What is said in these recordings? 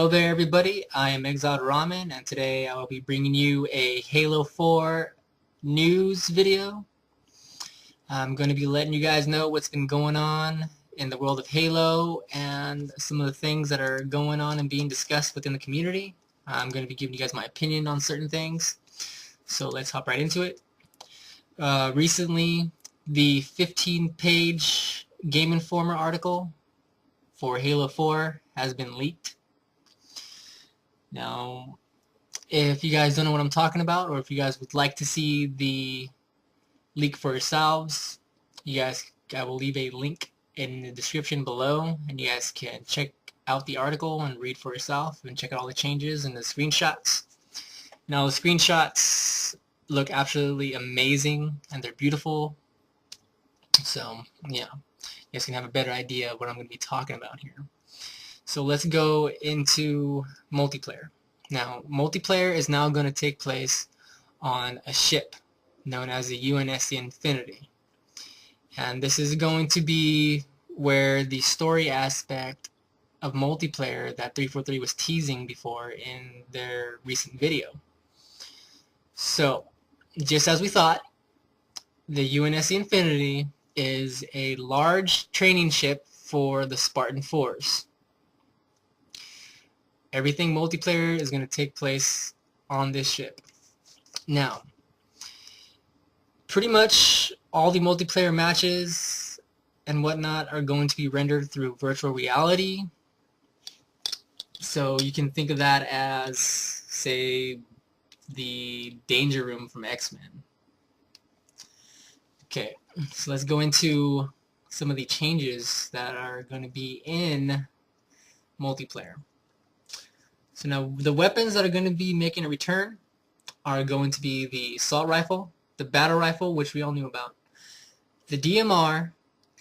Hello there everybody, I am Exiled Ramen and today I will be bringing you a Halo 4 news video. I'm going to be letting you guys know what's been going on in the world of Halo and some of the things that are going on and being discussed within the community. I'm going to be giving you guys my opinion on certain things, so let's hop right into it. Recently, the 15-page Game Informer article for Halo 4 has been leaked. Now, if you guys don't know what I'm talking about, or if you guys would like to see the leak for yourselves, I will leave a link in the description below, and you guys can check out the article and read for yourself and check out all the changes and the screenshots. Now, the screenshots look absolutely amazing and they're beautiful. So, yeah, you guys can have a better idea of what I'm going to be talking about here. So let's go into multiplayer. Now, multiplayer is now going to take place on a ship known as the UNSC Infinity. And this is going to be where the story aspect of multiplayer that 343 was teasing before in their recent video. So, just as we thought, the UNSC Infinity is a large training ship for the Spartan Force. Everything multiplayer is going to take place on this ship. Now, pretty much all the multiplayer matches and whatnot are going to be rendered through virtual reality. So you can think of that as, say, the Danger Room from X-Men. Okay, so let's go into some of the changes that are going to be in multiplayer. So now the weapons that are going to be making a return are going to be the assault rifle, the battle rifle, which we all knew about, the DMR,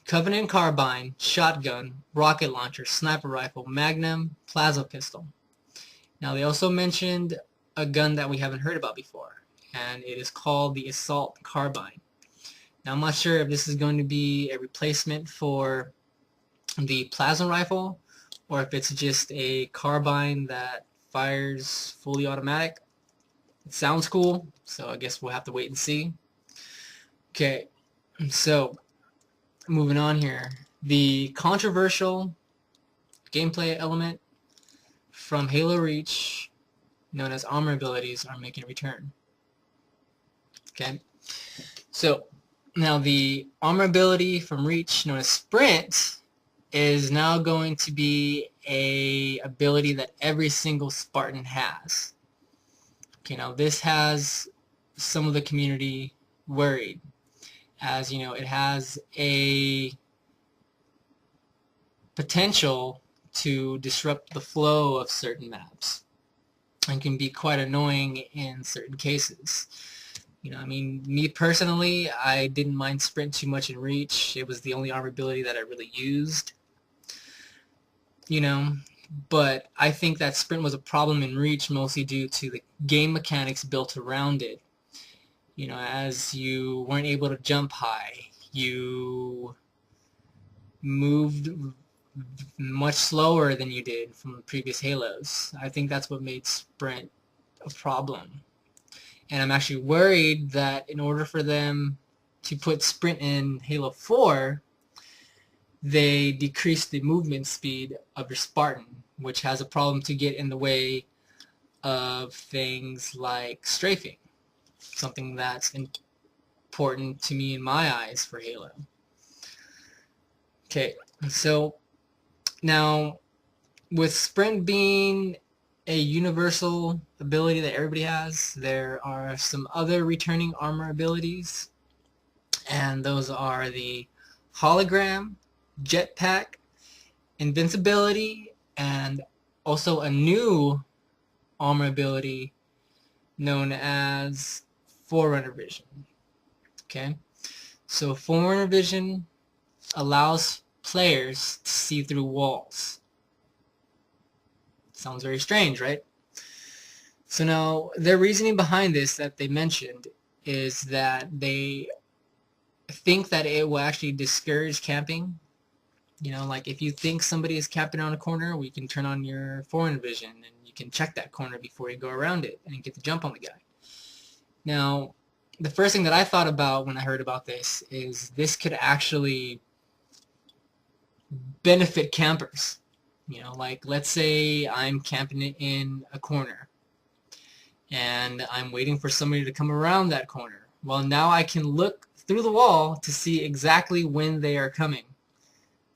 Covenant carbine, shotgun, rocket launcher, sniper rifle, magnum, plasma pistol. Now they also mentioned a gun that we haven't heard about before, and it is called the assault carbine. Now I'm not sure if this is going to be a replacement for the plasma rifle, or if it's just a carbine that fires fully automatic. It sounds cool, so I guess we'll have to wait and see. Okay, so moving on here. The controversial gameplay element from Halo Reach, known as armor abilities, are making a return. Okay, so now the armor ability from Reach, known as Sprint, is now going to be a ability that every single Spartan has. Okay, now this has some of the community worried, as you know, it has a potential to disrupt the flow of certain maps and can be quite annoying in certain cases. You know, I mean, me personally, I didn't mind Sprint too much in Reach. It was the only armor ability that I really used. You know, but I think that Sprint was a problem in Reach mostly due to the game mechanics built around it. You know, as you weren't able to jump high, you moved much slower than you did from previous Halos. I think that's what made Sprint a problem. And I'm actually worried that in order for them to put Sprint in Halo 4, they decrease the movement speed of your Spartan, which has a problem to get in the way of things like strafing, something that's important to me in my eyes for Halo. Okay, so now with Sprint being a universal ability that everybody has, there are some other returning armor abilities, and those are the hologram, jetpack, invincibility, and also a new armor ability known as Forerunner Vision. Okay, so Forerunner Vision allows players to see through walls. Sounds very strange, right? So now their reasoning behind this that they mentioned is that they think that it will actually discourage camping Like if you think somebody is camping on a corner, we can turn on your foreign vision and you can check that corner before you go around it and get the jump on the guy. Now, the first thing that I thought about when I heard about this is this could actually benefit campers. Like let's say I'm camping in a corner and I'm waiting for somebody to come around that corner. Well, now I can look through the wall to see exactly when they are coming.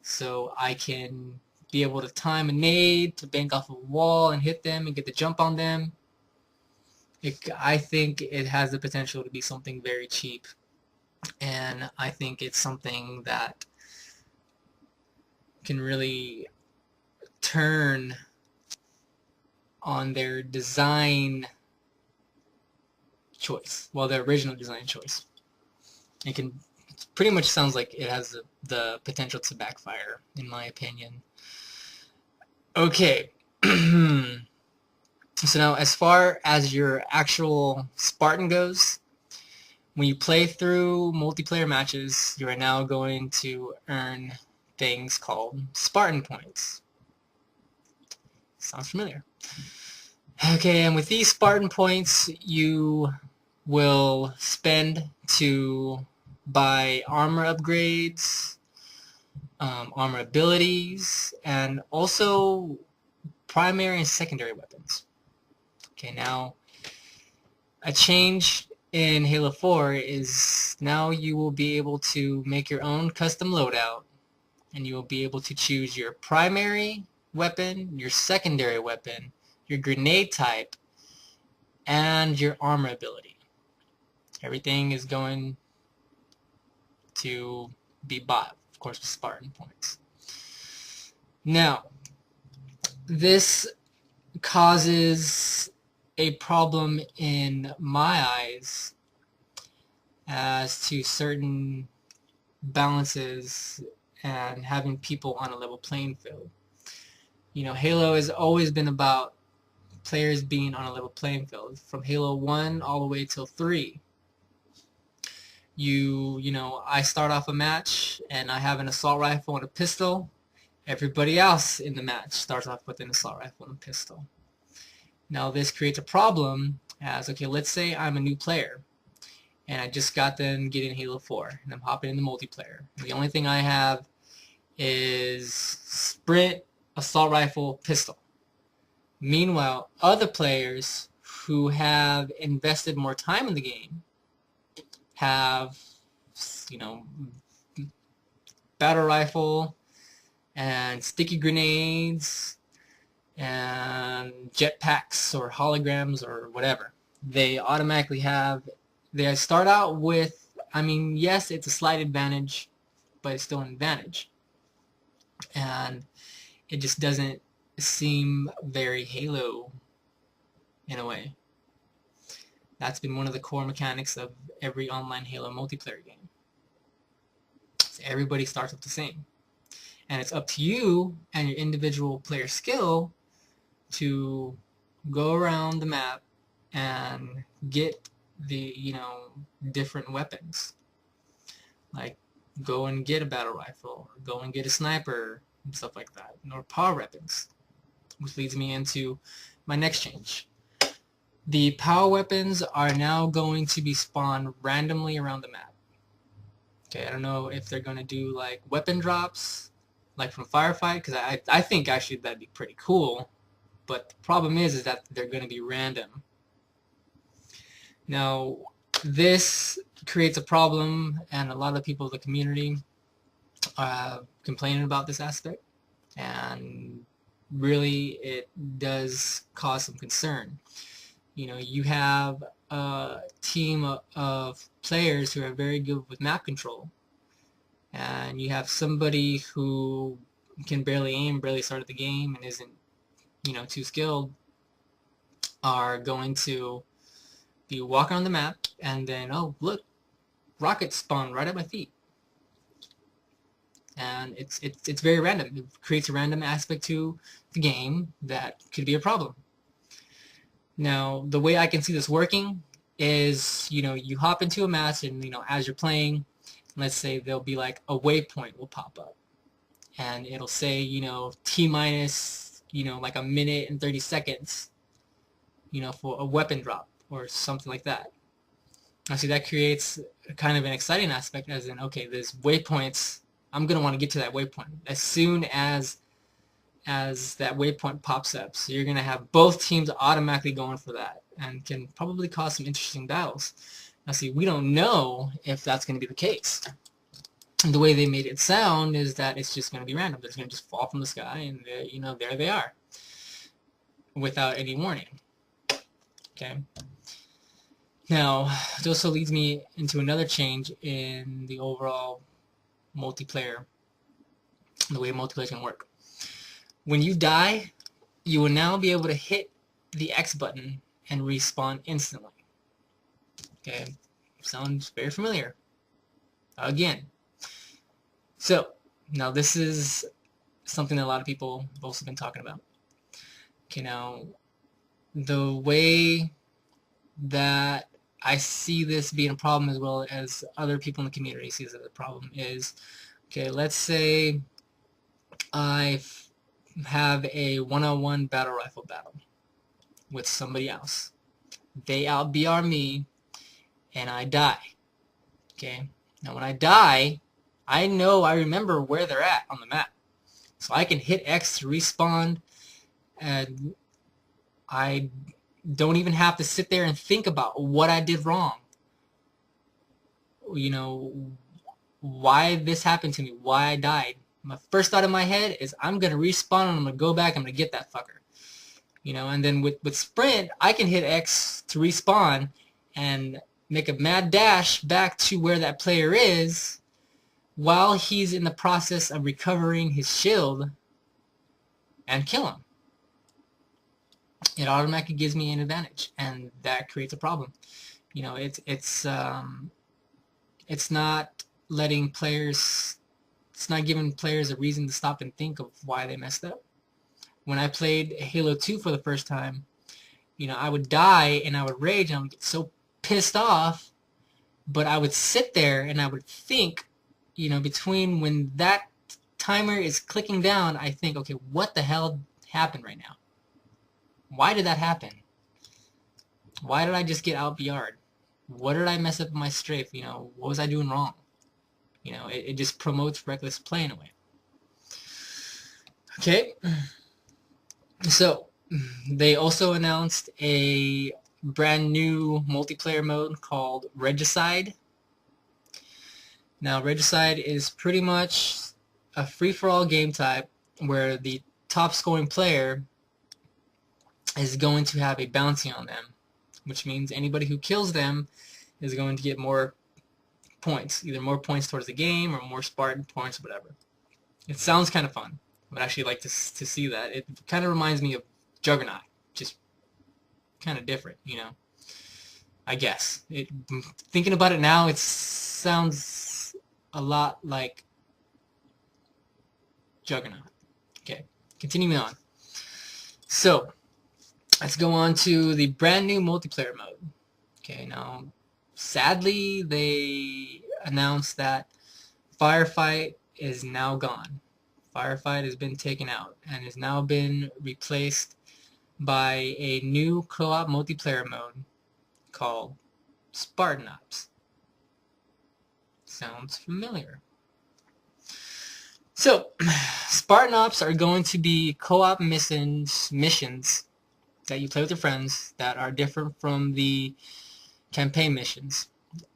So I can be able to time a nade to bank off a wall and hit them and get the jump on them. I think it has the potential to be something very cheap. And I think it's something that can really turn on their design choice. Well, their original design choice. It pretty much sounds like it has the potential to backfire, in my opinion. Okay. So now, as far as your actual Spartan goes, when you play through multiplayer matches, you are now going to earn things called Spartan points. Sounds familiar. Okay, and with these Spartan points, you will spend to buy armor upgrades, armor abilities, and also primary and secondary weapons. Okay, now a change in Halo 4 is now you will be able to make your own custom loadout, and you will be able to choose your primary weapon, your secondary weapon, your grenade type, and your armor ability. Everything is going to be bought, of course, with Spartan points. Now, this causes a problem in my eyes as to certain balances and having people on a level playing field. Halo has always been about players being on a level playing field. From Halo 1 all the way till 3. I start off a match and I have an assault rifle and a pistol. Everybody else in the match starts off with an assault rifle and a pistol. Now this creates a problem as, okay, let's say I'm a new player and I just got done getting Halo 4 and I'm hopping in the multiplayer. The only thing I have is sprint, assault rifle, pistol. Meanwhile, other players who have invested more time in the game have, battle rifle and sticky grenades and jetpacks or holograms or whatever. They automatically they start out with, yes, it's a slight advantage, but it's still an advantage. And it just doesn't seem very Halo in a way. That's been one of the core mechanics of every online Halo multiplayer game. So everybody starts up the same. And it's up to you and your individual player skill to go around the map and get the, different weapons. Like, go and get a battle rifle, or go and get a sniper, and stuff like that, or power weapons. Which leads me into my next change. The power weapons are now going to be spawned randomly around the map. Okay, I don't know if they're going to do like weapon drops, like from Firefight, because I think actually that'd be pretty cool. But the problem is that they're going to be random. Now, this creates a problem, and a lot of people in the community are complaining about this aspect, and really it does cause some concern. You have a team of players who are very good with map control, and you have somebody who can barely aim, barely started the game, and isn't too skilled, are going to be walking on the map, and then, oh look, rockets spawn right at my feet. And it's very random. It creates a random aspect to the game that could be a problem. Now, the way I can see this working is, you hop into a match, and as you're playing, let's say there'll be like a waypoint will pop up, and it'll say, T minus, like a minute and 30 seconds, for a weapon drop or something like that. Now see, that creates kind of an exciting aspect, as in, okay, there's waypoints. I'm going to want to get to that waypoint as soon as that waypoint pops up. So you're going to have both teams automatically going for that, and can probably cause some interesting battles. Now see, we don't know if that's going to be the case. And the way they made it sound is that it's just going to be random. They're going to just fall from the sky, and there they are, without any warning. Okay. Now, it also leads me into another change in the overall multiplayer, the way multiplayer can work. When you die, you will now be able to hit the X button and respawn instantly. Okay, sounds very familiar. Again. So, now this is something that a lot of people have also been talking about. Okay, now, the way that I see this being a problem, as well as other people in the community see this as a problem, is, okay, let's say I have a one-on-one battle rifle battle with somebody else. They out-BR me, and I die. Okay, now when I die, I remember where they're at on the map. So I can hit X to respawn, and I don't even have to sit there and think about what I did wrong. Why this happened to me, why I died. My first thought in my head is, I'm going to respawn, and I'm going to go back, I'm going to get that fucker. And then with Sprint, I can hit X to respawn and make a mad dash back to where that player is while he's in the process of recovering his shield and kill him. It automatically gives me an advantage, and that creates a problem. It's not letting players, it's not giving players a reason to stop and think of why they messed up. When I played Halo 2 for the first time, I would die and I would rage and I would get so pissed off, but I would sit there and I would think, between when that timer is clicking down, I think, okay, what the hell happened right now? Why did that happen? Why did I just get out-BR'd? What did I mess up in my strafe? What was I doing wrong? It just promotes reckless play in a way. Okay. So, they also announced a brand new multiplayer mode called Regicide. Now, Regicide is pretty much a free-for-all game type where the top scoring player is going to have a bounty on them, which means anybody who kills them is going to get more points, either more points towards the game or more Spartan points, whatever. It sounds kind of fun. I would actually like to see that. It kind of reminds me of Juggernaut, just kind of different, I guess. Thinking about it now, it sounds a lot like Juggernaut. Okay, continuing on. So, let's go on to the brand new multiplayer mode. Okay, now, sadly, they announced that Firefight is now gone. Firefight has been taken out and has now been replaced by a new co-op multiplayer mode called Spartan Ops. Sounds familiar. So, Spartan Ops are going to be co-op missions that you play with your friends that are different from the campaign missions,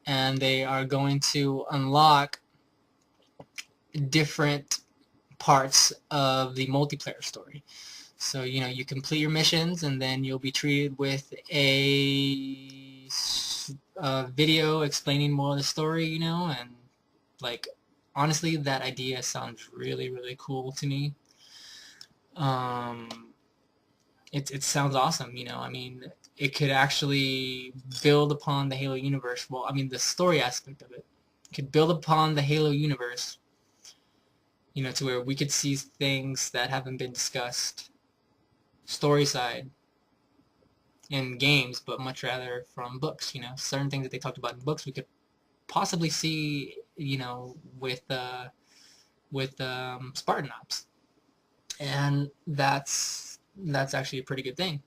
and they are going to unlock different parts of the multiplayer story. So, you complete your missions, and then you'll be treated with a video explaining more of the story, and, like, honestly, that idea sounds really, really cool to me. It sounds awesome, I mean, it could actually build upon the Halo universe. Well, I mean, the story aspect of it could build upon the Halo universe, to where we could see things that haven't been discussed story side in games, but much rather from books. Certain things that they talked about in books we could possibly see, with with Spartan Ops, and that's actually a pretty good thing.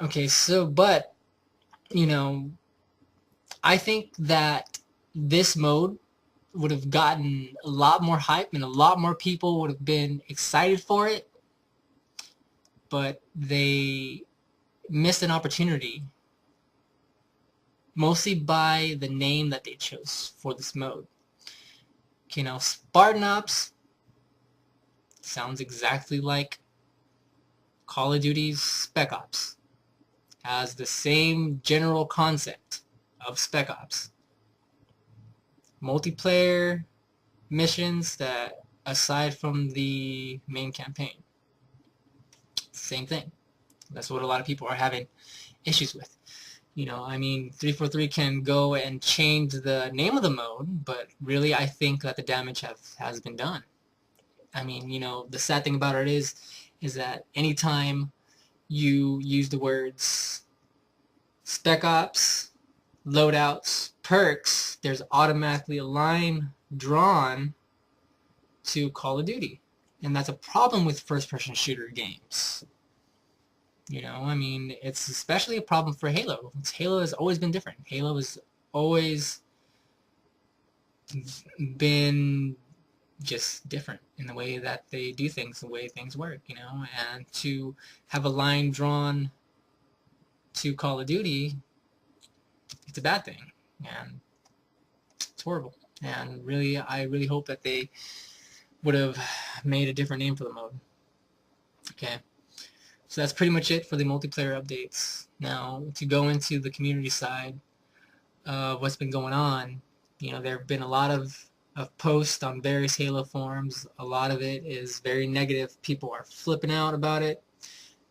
Okay, so but you know, I think that this mode would have gotten a lot more hype and a lot more people would have been excited for it, but they missed an opportunity, mostly by the name that they chose for this mode. Okay, now Spartan Ops sounds exactly like Call of Duty's Spec Ops. Has the same general concept of Spec Ops. Multiplayer missions that, aside from the main campaign, same thing. That's what a lot of people are having issues with. You know, I mean, 343 can go and change the name of the mode, but really I think that the damage has been done. I mean, you know, the sad thing about it is that anytime you use the words Spec Ops, loadouts, perks, there's automatically a line drawn to Call of Duty. And that's a problem with first-person shooter games. You know, I mean, it's especially a problem for Halo. Halo has always been different. Halo has always been just different in the way that they do things, the way things work, you know. And to have a line drawn to Call of Duty, it's a bad thing. And it's horrible. And really, I really hope that they would have made a different name for the mode. Okay. So that's pretty much it for the multiplayer updates. Now, to go into the community side of what's been going on, you know, there have been a lot of posts on various Halo forums. A lot of it is very negative. People are flipping out about it.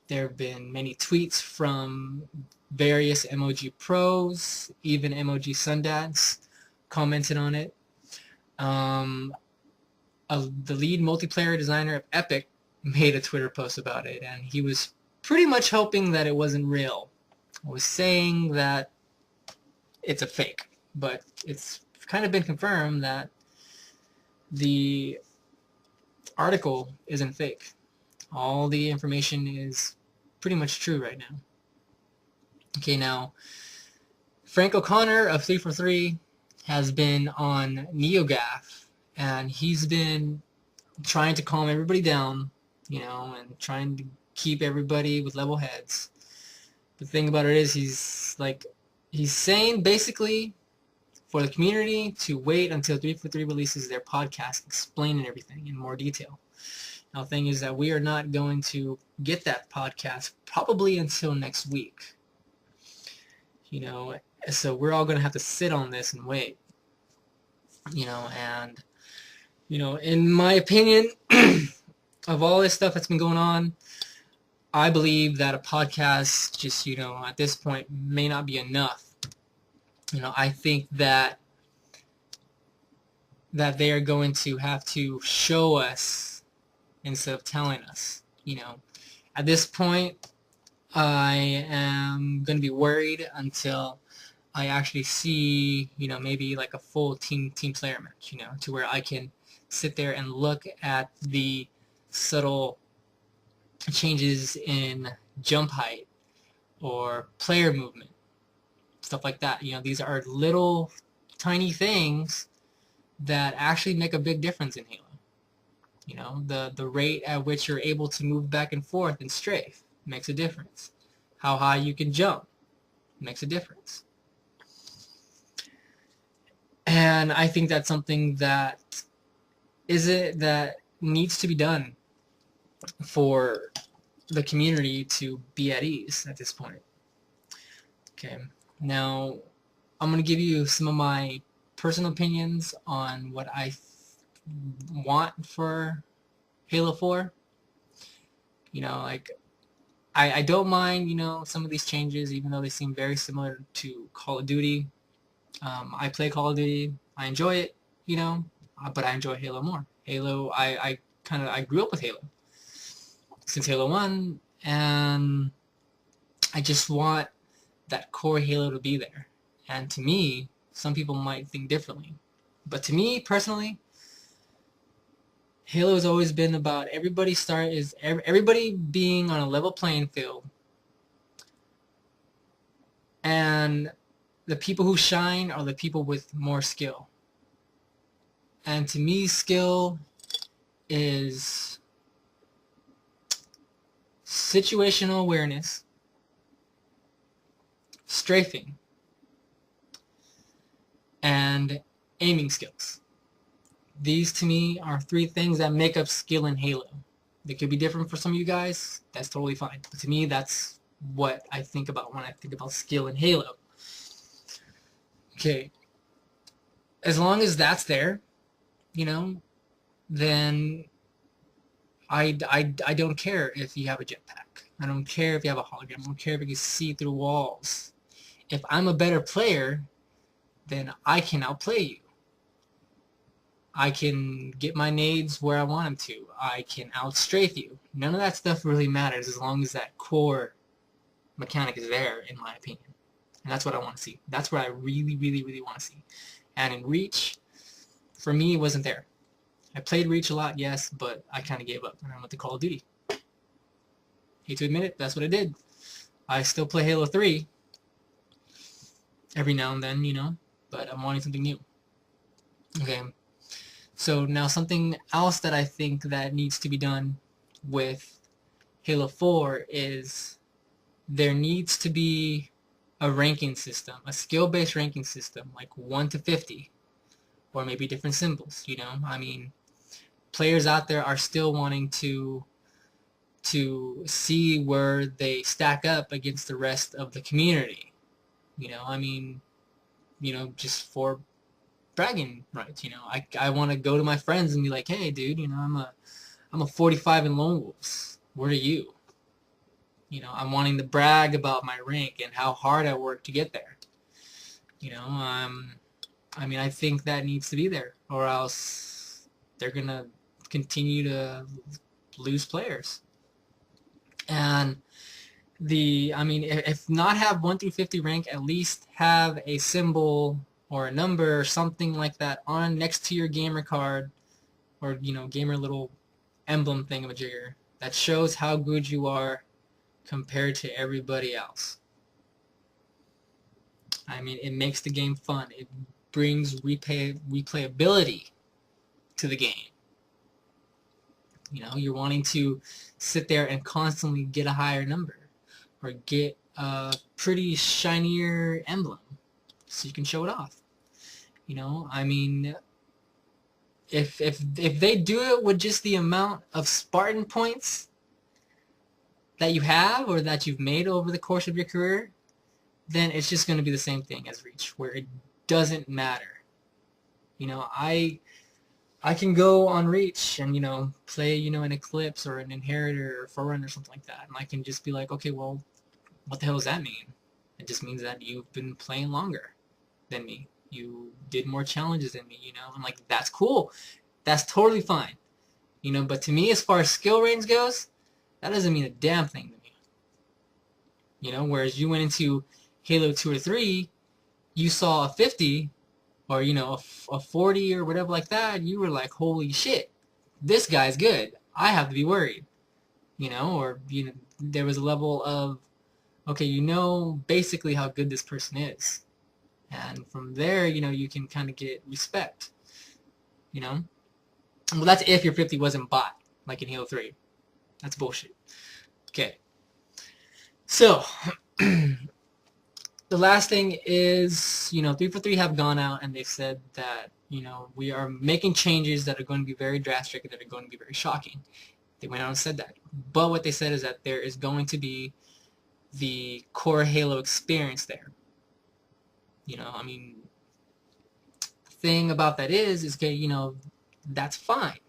There have been many tweets from various MOG pros, even MOG Sundance commented on it. The lead multiplayer designer of Epic made a Twitter post about it, and he was pretty much hoping that it wasn't real. I was saying that it's a fake, but it's kind of been confirmed that the article isn't fake. All the information is pretty much true right now. Okay, now, Frank O'Connor of 343 has been on NeoGAF, and he's been trying to calm everybody down, you know, and trying to keep everybody with level heads. The thing about it is he's saying basically for the community to wait until 343 releases their podcast explaining everything in more detail. Now the thing is that we are not going to get that podcast probably until next week. You know, so we're all going to have to sit on this and wait. You know, and you know, in my opinion, of all this stuff that's been going on, I believe that a podcast just, you know, at this point may not be enough. You know, I think that they are going to have to show us instead of telling us. You know, at this point, I am going to be worried until I actually see, you know, maybe like a full team player match, you know, to where I can sit there and look at the subtle changes in jump height or player movement, stuff like that. You know, these are little tiny things that actually make a big difference in Halo. You know, the rate at which you're able to move back and forth and strafe makes a difference. How high you can jump makes a difference. And I think that's something that needs to be done for the community to be at ease at this point. Okay, now I'm going to give you some of my personal opinions on what I want for Halo 4. You know, like, I don't mind, you know, some of these changes, even though they seem very similar to Call of Duty. I play Call of Duty. I enjoy it, you know, but I enjoy Halo more. Halo, I grew up with Halo since Halo 1, and I just want that core Halo to be there. And to me, some people might think differently. But to me, personally, Halo has always been about everybody being on a level playing field, and the people who shine are the people with more skill. And to me, skill is situational awareness, strafing, and aiming skills. These to me are three things that make up skill in Halo. They could be different for some of you guys. That's totally fine. But to me, that's what I think about when I think about skill in Halo. Okay. As long as that's there, you know, then I don't care if you have a jetpack. I don't care if you have a hologram. I don't care if you can see through walls. If I'm a better player, then I can outplay you. I can get my nades where I want them to. I can outstrafe you. None of that stuff really matters as long as that core mechanic is there, in my opinion. And that's what I want to see. That's what I really, really, really want to see. And in Reach, for me, it wasn't there. I played Reach a lot, yes, but I kind of gave up and I went to Call of Duty. Hate to admit it, that's what I did. I still play Halo 3 every now and then, you know, but I'm wanting something new. Okay, so now something else that I think that needs to be done with Halo 4 is there needs to be a ranking system, a skill-based ranking system, like 1 to 50, or maybe different symbols, you know? I mean, players out there are still wanting to see where they stack up against the rest of the community. You know, I mean, you know, just for bragging rights, you know. I want to go to my friends and be like, "Hey, dude, you know, I'm a 45 in Lone Wolves. What are you?" You know, I'm wanting to brag about my rank and how hard I worked to get there. You know, I mean, I think that needs to be there, or else they're gonna continue to lose players. And I mean, if not have 1 through 50 rank, at least have a symbol or a number or something like that on next to your gamer card, or, you know, gamer little emblem thingamajigger that shows how good you are compared to everybody else. I mean, it makes the game fun. It brings replayability to the game. You know, you're wanting to sit there and constantly get a higher number or get a pretty shinier emblem so you can show it off. You know, I mean, if they do it with just the amount of Spartan points that you have or that you've made over the course of your career, then it's just going to be the same thing as Reach, where it doesn't matter. You know, I can go on Reach and, you know, play, you know, an Eclipse or an Inheritor or Forerunner or something like that, and I can just be like, okay, well, what the hell does that mean? It just means that you've been playing longer than me. You did more challenges than me, you know? I'm like, that's cool. That's totally fine. You know, but to me, as far as skill range goes, that doesn't mean a damn thing to me. You know, whereas you went into Halo 2 or 3, you saw a 50 or, you know, a 40 or whatever like that, you were like, holy shit, this guy's good. I have to be worried. You know, or, you know, there was a level of, okay, you know basically how good this person is. And from there, you know, you can kind of get respect. You know? Well, that's if your 50 wasn't bought, like in Halo 3. That's bullshit. Okay. So, the last thing is, you know, 343 have gone out and they've said that, you know, we are making changes that are going to be very drastic and that are going to be very shocking. They went out and said that. But what they said is that there is going to be the core Halo experience there. You know, I mean, the thing about that is, okay, you know, that's fine.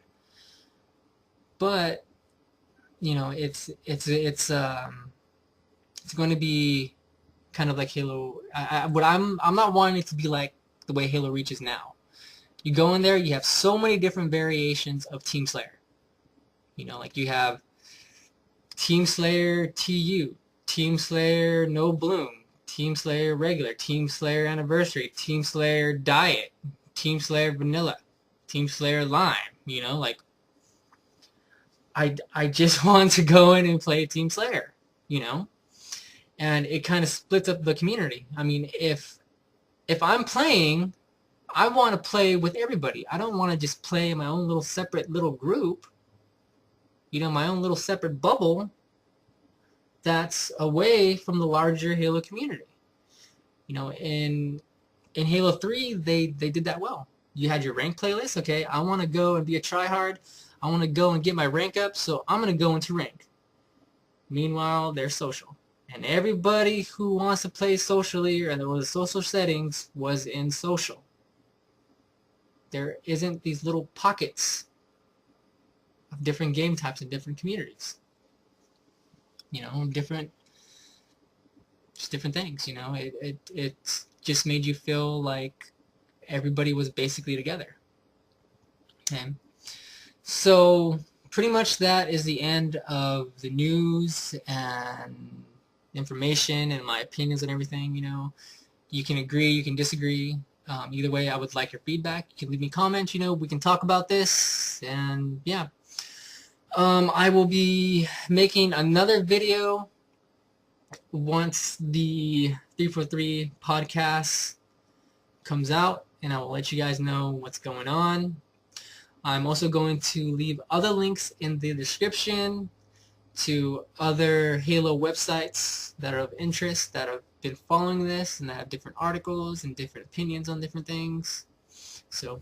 But, you know, it's going to be kind of like Halo. I'm not wanting it to be like the way Halo Reach is now. You go in there, you have so many different variations of Team Slayer. You know, like you have Team Slayer TU, Team Slayer No Bloom, Team Slayer Regular, Team Slayer Anniversary, Team Slayer Diet, Team Slayer Vanilla, Team Slayer Lime, you know, like I just want to go in and play Team Slayer, you know? And it kind of splits up the community. I mean, if I'm playing, I want to play with everybody. I don't want to just play in my own little separate little group, you know, my own little separate bubble that's away from the larger Halo community. You know, in Halo 3, they did that well. You had your rank playlist. Okay, I want to go and be a tryhard. I want to go and get my rank up, so I'm going to go into rank. Meanwhile, they're social. And everybody who wants to play socially or in the social settings was in social. There isn't these little pockets of different game types and different communities. You know, just different things, you know. It just made you feel like everybody was basically together. Okay. So pretty much that is the end of the news and information and my opinions and everything, you know. You can agree, you can disagree. Either way, I would like your feedback. You can leave me comments, you know, we can talk about this, and yeah. I will be making another video once the 343 podcast comes out, and I will let you guys know what's going on. I'm also going to leave other links in the description to other Halo websites that are of interest, that have been following this, and that have different articles and different opinions on different things. So,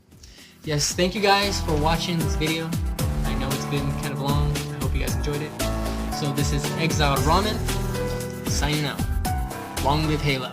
yes, thank you guys for watching this video. I know it's been kind of long. I hope you guys enjoyed it. So this is Exiled Ramen, signing out. Long live Halo.